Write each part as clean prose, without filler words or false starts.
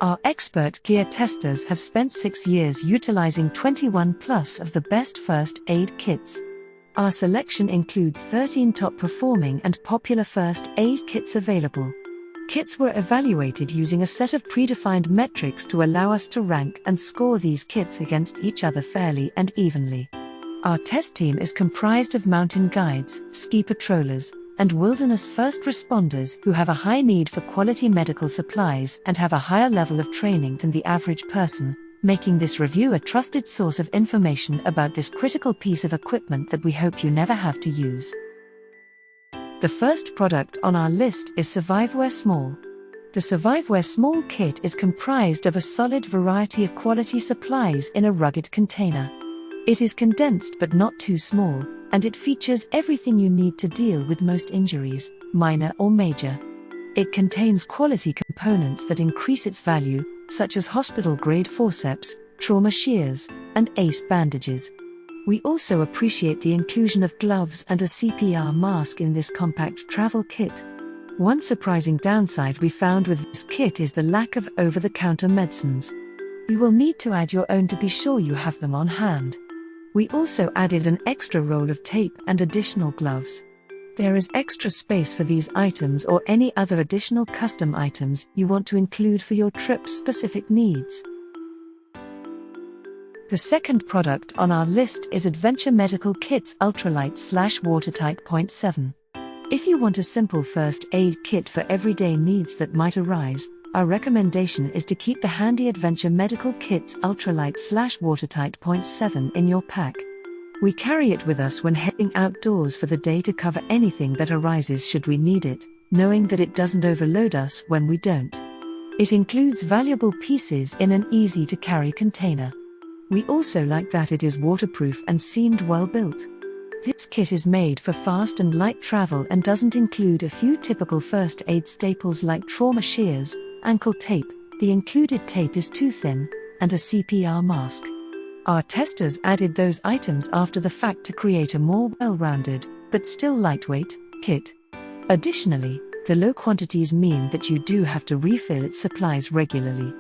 Our expert gear testers have spent 6 years utilizing 21 plus of the best first aid kits. Our selection includes 13 top-performing and popular first aid kits available. Kits were evaluated using a set of predefined metrics to allow us to rank and score these kits against each other fairly and evenly. Our test team is comprised of mountain guides, ski patrollers, and wilderness first responders who have a high need for quality medical supplies and have a higher level of training than the average person, making this review a trusted source of information about this critical piece of equipment that we hope you never have to use. The first product on our list is Surviveware Small. The Surviveware Small kit is comprised of a solid variety of quality supplies in a rugged container. It is condensed but not too small, and it features everything you need to deal with most injuries, minor or major. It contains quality components that increase its value, such as hospital-grade forceps, trauma shears, and ACE bandages. We also appreciate the inclusion of gloves and a CPR mask in this compact travel kit. One surprising downside we found with this kit is the lack of over-the-counter medicines. You will need to add your own to be sure you have them on hand. We also added an extra roll of tape and additional gloves. There is extra space for these items or any other additional custom items you want to include for your trip's specific needs. The second product on our list is Adventure Medical Kit's Ultralight / Watertight 0.7. If you want a simple first aid kit for everyday needs that might arise, our recommendation is to keep the handy Adventure Medical Kit's Ultralight / Watertight 0.7 in your pack. We carry it with us when heading outdoors for the day to cover anything that arises should we need it, knowing that it doesn't overload us when we don't. It includes valuable pieces in an easy-to-carry container. We also like that it is waterproof and seemed well built. This kit is made for fast and light travel and doesn't include a few typical first aid staples like trauma shears, ankle tape, the included tape is too thin, and a CPR mask. Our testers added those items after the fact to create a more well-rounded, but still lightweight, kit. Additionally, the low quantities mean that you do have to refill its supplies regularly.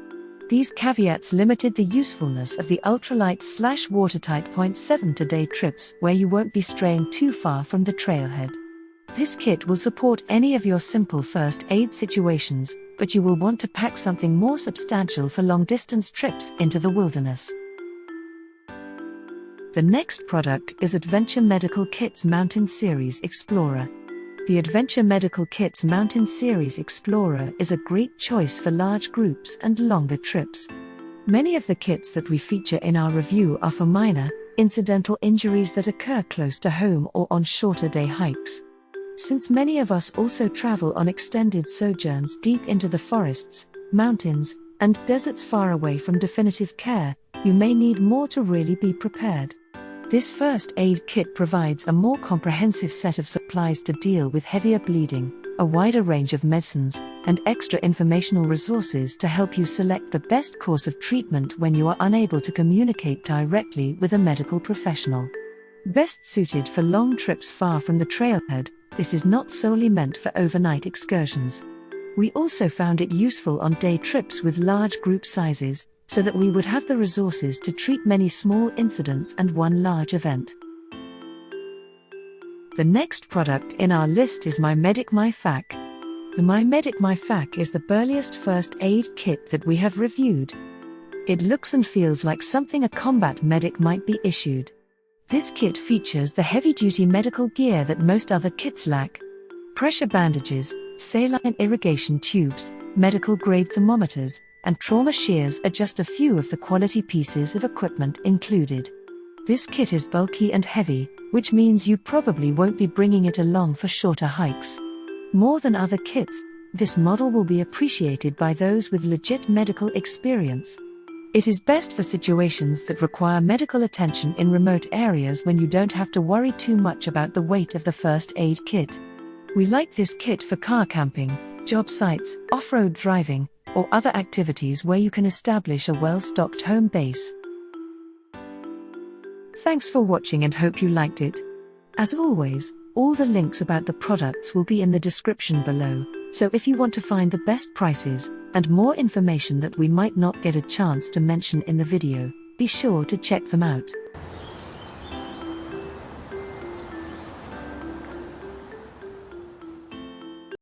These caveats limited the usefulness of the Ultralight / Watertight 0.7 to day trips where you won't be straying too far from the trailhead. This kit will support any of your simple first aid situations, but you will want to pack something more substantial for long-distance trips into the wilderness. The next product is Adventure Medical Kit's Mountain Series Explorer. The Adventure Medical Kit's Mountain Series Explorer is a great choice for large groups and longer trips. Many of the kits that we feature in our review are for minor, incidental injuries that occur close to home or on shorter day hikes. Since many of us also travel on extended sojourns deep into the forests, mountains, and deserts far away from definitive care, you may need more to really be prepared. This first aid kit provides a more comprehensive set of supplies to deal with heavier bleeding, a wider range of medicines, and extra informational resources to help you select the best course of treatment when you are unable to communicate directly with a medical professional. Best suited for long trips far from the trailhead, this is not solely meant for overnight excursions. We also found it useful on day trips with large group sizes, so that we would have the resources to treat many small incidents and one large event. The next product in our list is MyMedic MyFAK. The MyMedic MyFAK is the burliest first aid kit that we have reviewed. It looks and feels like something a combat medic might be issued. This kit features the heavy-duty medical gear that most other kits lack. Pressure bandages, saline irrigation tubes, medical-grade thermometers, and trauma shears are just a few of the quality pieces of equipment included. This kit is bulky and heavy, which means you probably won't be bringing it along for shorter hikes. More than other kits, this model will be appreciated by those with legit medical experience. It is best for situations that require medical attention in remote areas when you don't have to worry too much about the weight of the first aid kit. We like this kit for car camping, job sites, off-road driving, or other activities where you can establish a well-stocked home base. Thanks for watching and hope you liked it. As always, all the links about the products will be in the description below, So if you want to find the best prices and more information that we might not get a chance to mention in the video, be sure to check them out.